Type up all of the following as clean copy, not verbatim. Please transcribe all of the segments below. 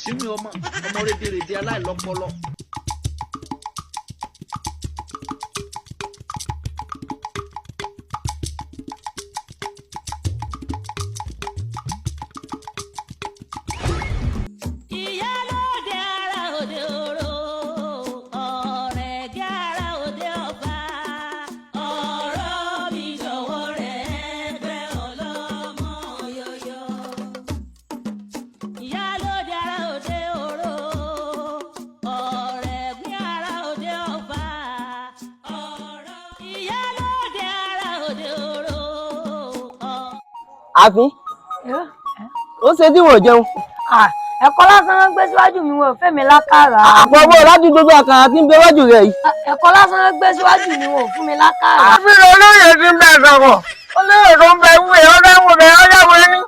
sínú ọmọ rédèrèdè aláìlọ́pọlọ. Àfin ó ṣe tí wọ́n jẹun. Ẹ̀kọ́ lásán ló gbé síwájú mi, wọ́n fẹ́ mi lákàrà. Àpọ̀bọ̀ láti gbogbo àkàrà tí ń bẹ wájú rẹ̀ yìí. Ẹ̀kọ́ lásán ló gbé síwájú mi, wọ́n fún mi lákàrà. Àfihàn olóyè ti ń bẹ sọ̀rọ̀, olóyè tó ń bẹ wúwe ọ̀dáwò rẹ̀ ọ̀dáwò ẹni,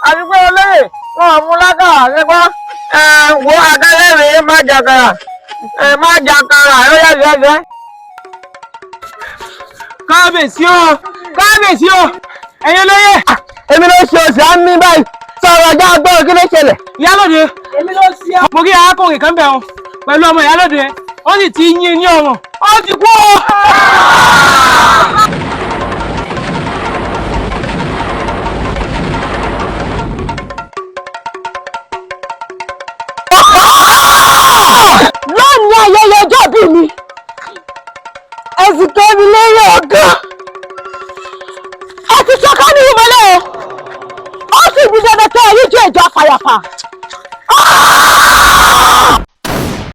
àti pé olóyè wọn ò mú lákàrà nípa wo àkàrà rẹ̀ má jàkàrà ẹ̀yẹ́. Kábíyèsí o, ẹ̀yin olóyè. Èmi ló ṣe oṣù àmì báyìí. Sọ̀rọ̀ ọjà gbọ́ kí ló ṣẹlẹ̀. Ìyálóde. Èmi ló ṣe ọ́. Mo rí arákùnrin kan bẹ̀ wọn pẹ̀lú ọmọ ìyálóde. Ó sì ti yín ní ọ̀ràn. Ó ti kú o. Lónìí ayẹyẹ ọjọ́ ìbí mi, ẹ̀sìn kẹ́mi lẹ́yìn ọ̀gá. Ẹ ti ṣọ́ká ní ìmọ̀lẹ́ o. Ó sì bí dandan kẹ́ ẹ̀yí jẹ́ ìjọ àfàyàfà.